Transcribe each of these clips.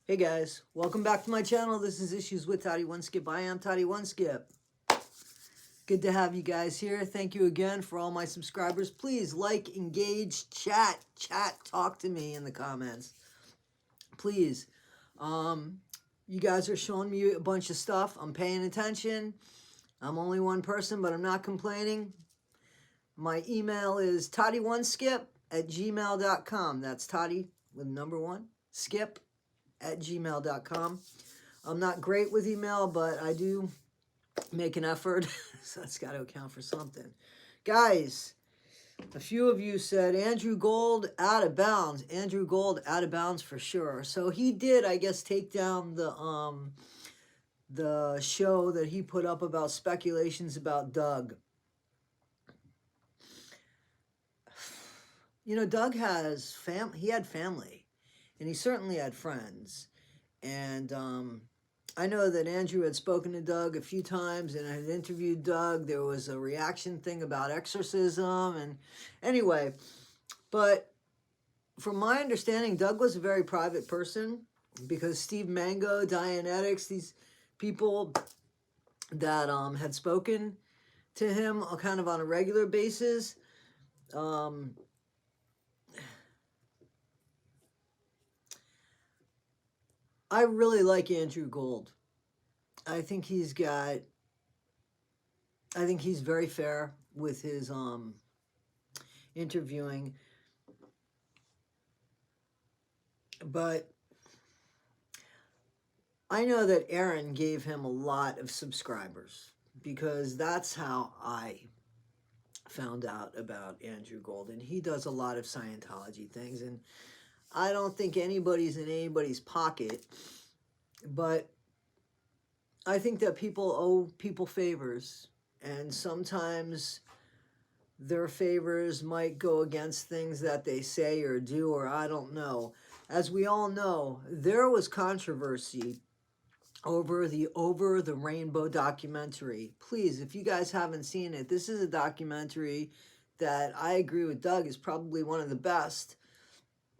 Hey guys, welcome back to my channel. This is Issues with Toddy One Skip. I am Toddy One Skip. Good to have you guys here. Thank you again for all my subscribers. Please like, engage, chat, talk to me in the comments. Please. You guys are showing me a bunch of stuff. I'm paying attention. I'm only one person, but I'm not complaining. My email is toddyoneSkip@gmail.com. That's Toddy with number 1, skip@gmail.com. I'm not great with email, but I do make an effort, so that's got to account for something. Guys, a few of you said Andrew Gold out of bounds. Andrew Gold out of bounds for sure. So he did, I guess, take down the show that he put up about speculations about Doug. You know, Doug has he had family, and he certainly had friends. And I know that Andrew had spoken to Doug a few times and had interviewed Doug. There was a reaction thing about exorcism. And anyway, but from my understanding, Doug was a very private person because Steve Mango, Dianetics, these people that had spoken to him kind of on a regular basis, I really like Andrew Gold. I think he's very fair with his interviewing. But I know that Aaron gave him a lot of subscribers because that's how I found out about Andrew Gold. And he does a lot of Scientology things. And I don't think anybody's in anybody's pocket, but I think that people owe people favors, and sometimes their favors might go against things that they say or do, or I don't know. As we all know, there was controversy over the Over the Rainbow documentary. Please, if you guys haven't seen it, this is a documentary that I agree with Doug is probably one of the best.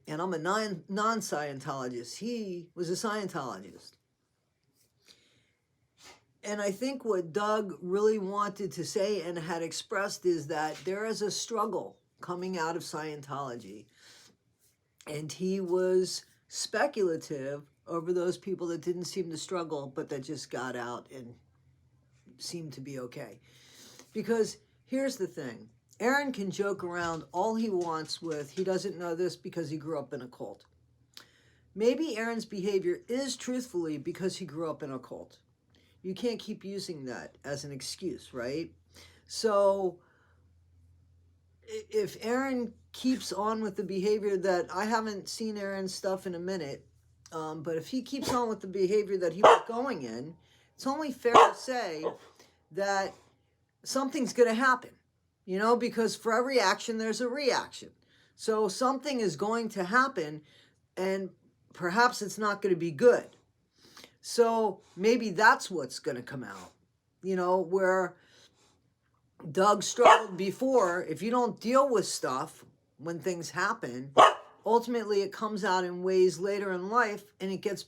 And I'm a non-Scientologist. He was a Scientologist. And I think what Doug really wanted to say and had expressed is that there is a struggle coming out of Scientology. And he was speculative over those people that didn't seem to struggle, but that just got out and seemed to be okay. Because here's the thing. Aaron can joke around all he wants with, he doesn't know this because he grew up in a cult. Maybe Aaron's behavior is truthfully because he grew up in a cult. You can't keep using that as an excuse, right? So if Aaron keeps on with the behavior that, I haven't seen Aaron's stuff in a minute, but if he keeps on with the behavior that he was going in, it's only fair to say that something's going to happen. You know, because for every action, there's a reaction. So something is going to happen, and perhaps it's not going to be good. So maybe that's what's going to come out. You know, where Doug struggled before, if you don't deal with stuff when things happen, ultimately it comes out in ways later in life, and it gets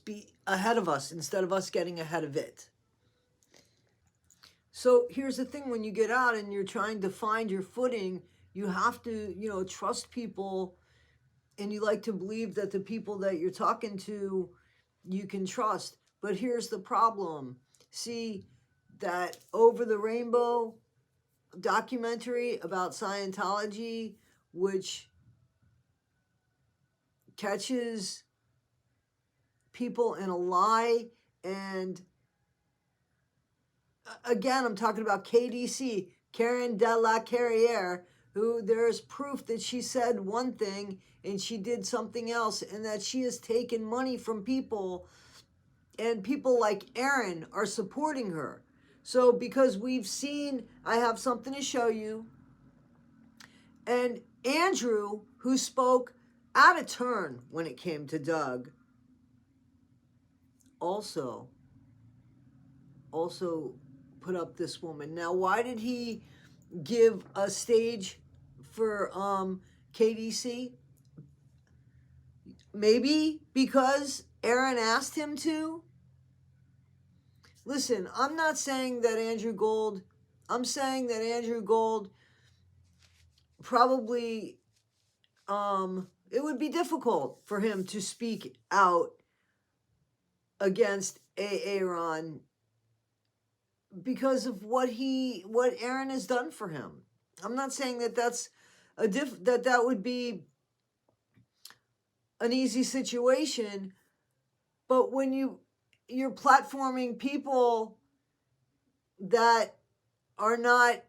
ahead of us instead of us getting ahead of it. So here's the thing, when you get out and you're trying to find your footing, you have to, you know, trust people, and you like to believe that the people that you're talking to, you can trust. But here's the problem. See, that Over the Rainbow documentary about Scientology, which catches people in a lie, and again, I'm talking about KDC, Karen de la Carriere, who there's proof that she said one thing and she did something else, and that she has taken money from people, and people like Aaron are supporting her. So because we've seen, I have something to show you, and Andrew, who spoke out of turn when it came to Doug, also put up this woman. Now, why did he give a stage for KDC? maybe because Aaron asked him to. Listen, I'm not saying that Andrew Gold, I'm saying that Andrew Gold probably, it would be difficult for him to speak out against Aaron because of what Aaron has done for him. I'm not saying that that's that would be an easy situation, but when you're platforming people that are not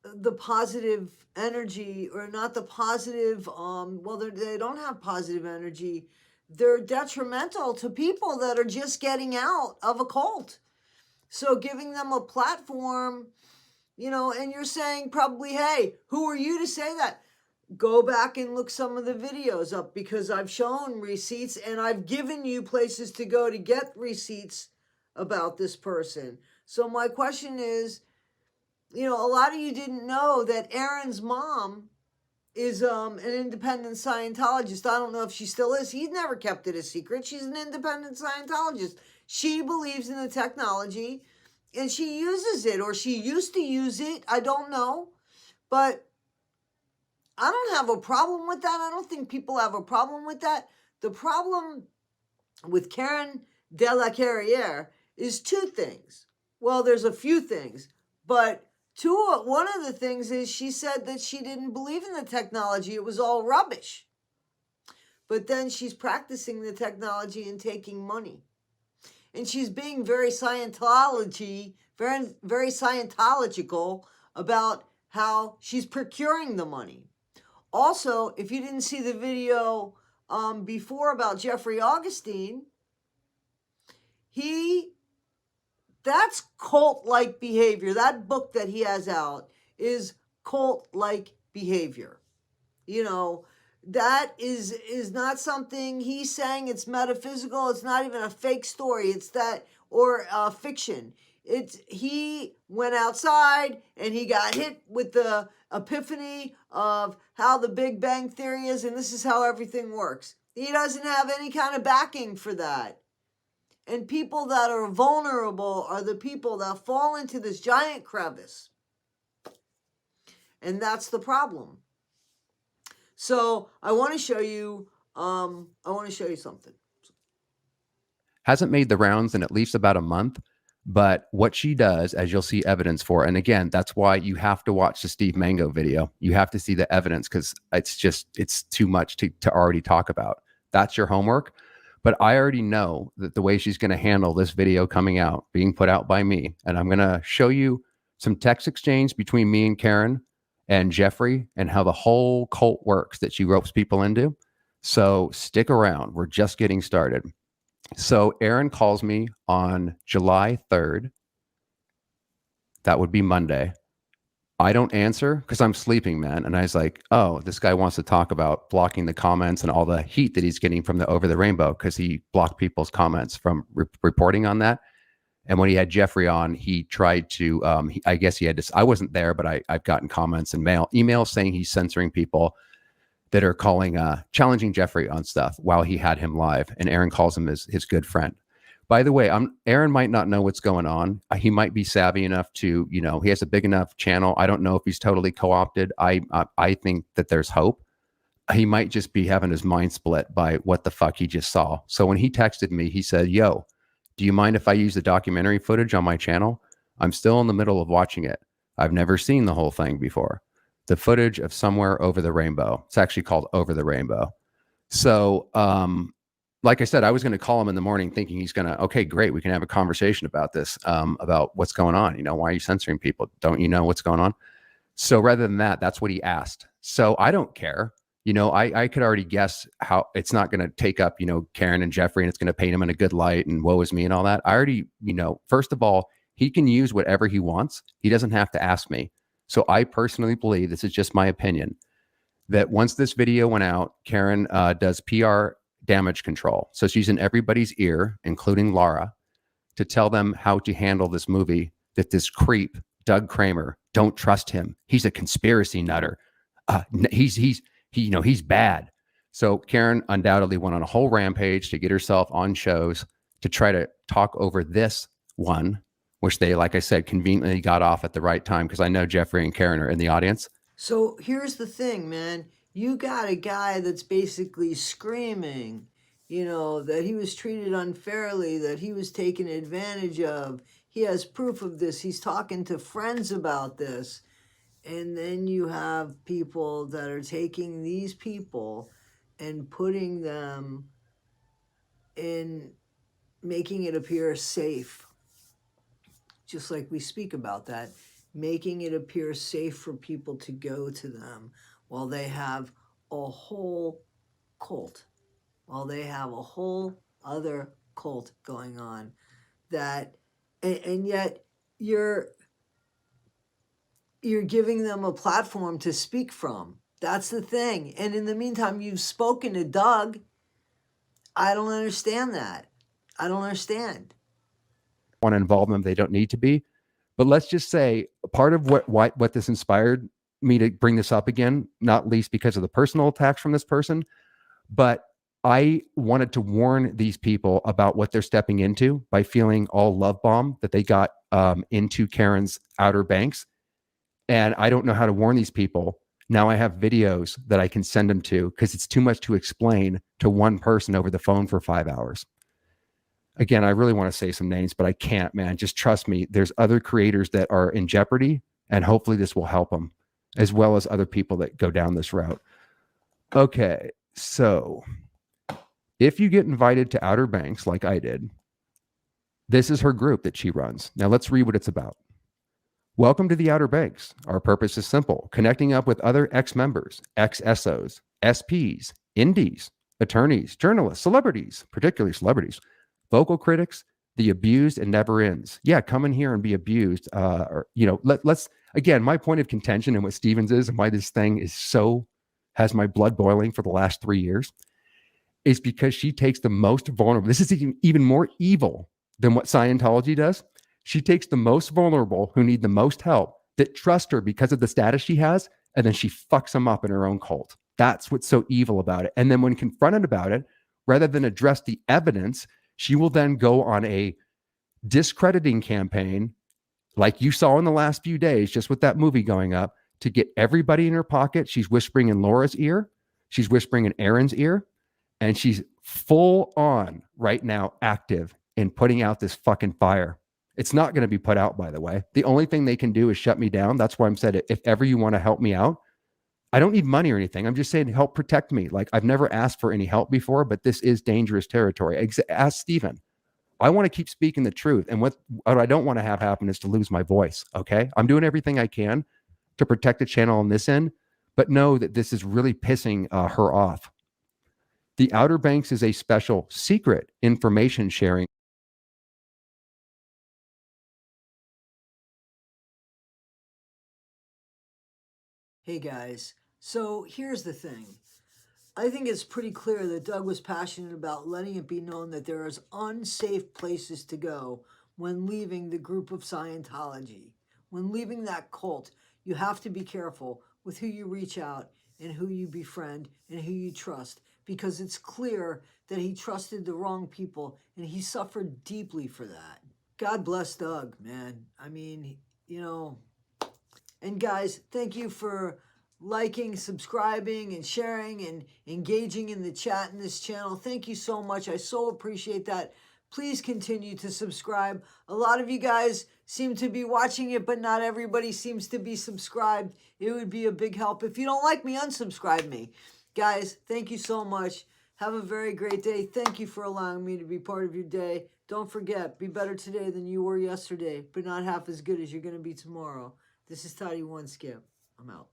the positive energy, or not the positive, well, they don't have positive energy, they're detrimental to people that are just getting out of a cult. So giving them a platform, and you're saying probably, hey, who are you to say that? Go back and look some of the videos up, because I've shown receipts and I've given you places to go to get receipts about this person. So my question is, a lot of you didn't know that Aaron's mom is an independent Scientologist. I don't know if she still is. He's never kept it a secret. She's an independent Scientologist. She believes in the technology and she uses it, or she used to use it. I don't know. But I don't have a problem with that. I don't think people have a problem with that. The problem with Karen de la Carriere is two things. Well, there's a few things, but one of the things is she said that she didn't believe in the technology. It was all rubbish. But then she's practicing the technology and taking money. And she's being very Scientology, very Scientological about how she's procuring the money. Also, if you didn't see the video before about Jeffrey Augustine, that's cult-like behavior. That book that he has out is cult-like behavior. That is not something he's saying. It's metaphysical. It's not even a fake story. It's that, or fiction. He went outside and he got hit with the epiphany of how the Big Bang Theory is, and this is how everything works. He doesn't have any kind of backing for that. And people that are vulnerable are the people that fall into this giant crevice. And that's the problem. So I want to show you something. Hasn't made the rounds in at least about a month. But what she does, as you'll see evidence for, and again, that's why you have to watch the Steve Mango video. You have to see the evidence, because it's too much to already talk about. That's your homework. But I already know that the way she's going to handle this video coming out, being put out by me, and I'm going to show you some text exchange between me and Karen and Jeffrey, and how the whole cult works that she ropes people into. So stick around. We're just getting started. So Aaron calls me on July 3rd. That would be Monday. I don't answer because I'm sleeping, man. And I was like, oh, this guy wants to talk about blocking the comments and all the heat that he's getting from the Over the Rainbow, because he blocked people's comments from reporting on that. And when he had Jeffrey on, he tried to, I guess he had to, I wasn't there, but I've gotten comments and emails saying he's censoring people that are challenging Jeffrey on stuff while he had him live. And Aaron calls him his good friend. By the way, Aaron might not know what's going on. He might be savvy enough to, he has a big enough channel. I don't know if he's totally co-opted. I think that there's hope. He might just be having his mind split by what the fuck he just saw. So when he texted me, he said, yo, do you mind if I use the documentary footage on my channel? I'm still in the middle of watching it. I've never seen the whole thing before. The footage of Somewhere Over the Rainbow. It's actually called Over the Rainbow. So, like I said, I was going to call him in the morning thinking he's going to, okay, great, we can have a conversation about this, about what's going on. Why are you censoring people? Don't you know what's going on? So rather than that, that's what he asked. So I don't care. I could already guess how it's not going to take up, Karen and Jeffrey, and it's going to paint him in a good light and woe is me and all that. I already, first of all, he can use whatever he wants. He doesn't have to ask me. So I personally believe, this is just my opinion, that once this video went out, Karen does PR damage control. So she's in everybody's ear, including Laura, to tell them how to handle this movie, that this creep, Doug Kramer, don't trust him. He's a conspiracy nutter. He's bad. So Karen undoubtedly went on a whole rampage to get herself on shows to try to talk over this one, which they, like I said, conveniently got off at the right time, because I know Jeffrey and Karen are in the audience. So here's the thing, man. You got a guy that's basically screaming, that he was treated unfairly, that he was taken advantage of. He has proof of this. He's talking to friends about this. And then you have people that are taking these people and putting them in, making it appear safe. Just like we speak about that, making it appear safe for people to go to them while they have a whole cult, while they have a whole other cult going on, that, and yet you're giving them a platform to speak from. That's the thing. And in the meantime, you've spoken to Doug. I don't understand that. I don't understand. Want to involve them, they don't need to be. But let's just say part of what this inspired me to bring this up again, not least because of the personal attacks from this person, but I wanted to warn these people about what they're stepping into by feeling all love bomb that they got into Karen's Outer Banks. And I don't know how to warn these people. Now I have videos that I can send them to, because it's too much to explain to one person over the phone for 5 hours. Again, I really want to say some names, but I can't, man. Just trust me. There's other creators that are in jeopardy, and hopefully this will help them, as well as other people that go down this route. Okay, so if you get invited to Outer Banks like I did, this is her group that she runs. Now let's read what it's about. Welcome to the Outer Banks. Our purpose is simple: connecting up with other ex-members, ex-SOs, SPs, indies, attorneys, journalists, celebrities, particularly celebrities, vocal critics, the abused, and never ends. Yeah, come in here and be abused. Let's again, my point of contention and what Stevens is, and why this thing is has my blood boiling for the last 3 years, is because she takes the most vulnerable. This is even more evil than what Scientology does. She takes the most vulnerable who need the most help, that trust her because of the status she has, and then she fucks them up in her own cult. That's what's so evil about it. And then when confronted about it, rather than address the evidence, she will then go on a discrediting campaign, like you saw in the last few days, just with that movie going up, to get everybody in her pocket. She's whispering in Laura's ear. She's whispering in Aaron's ear. And she's full on right now active in putting out this fucking fire. It's not going to be put out, by the way. The only thing they can do is shut me down. That's why I'm said, if ever you want to help me out, I don't need money or anything. I'm just saying help protect me. Like, I've never asked for any help before, but this is dangerous territory. Ask Stephen. I want to keep speaking the truth. And what I don't want to have happen is to lose my voice. Okay. I'm doing everything I can to protect the channel on this end, but know that this is really pissing her off. The Outer Banks is a special secret information sharing. Hey guys, so here's the thing. I think it's pretty clear that Doug was passionate about letting it be known that there is unsafe places to go when leaving the group of Scientology. When leaving that cult, you have to be careful with who you reach out and who you befriend and who you trust, because it's clear that he trusted the wrong people and he suffered deeply for that. God bless Doug, man. I mean, and guys, thank you for liking, subscribing, and sharing and engaging in the chat in this channel. Thank you so much. I so appreciate that. Please continue to subscribe. A lot of you guys seem to be watching it, but not everybody seems to be subscribed. It would be a big help. If you don't like me, unsubscribe me. Guys, thank you so much. Have a very great day. Thank you for allowing me to be part of your day. Don't forget, be better today than you were yesterday, but not half as good as you're going to be tomorrow. This is Toddy One Skip. I'm out.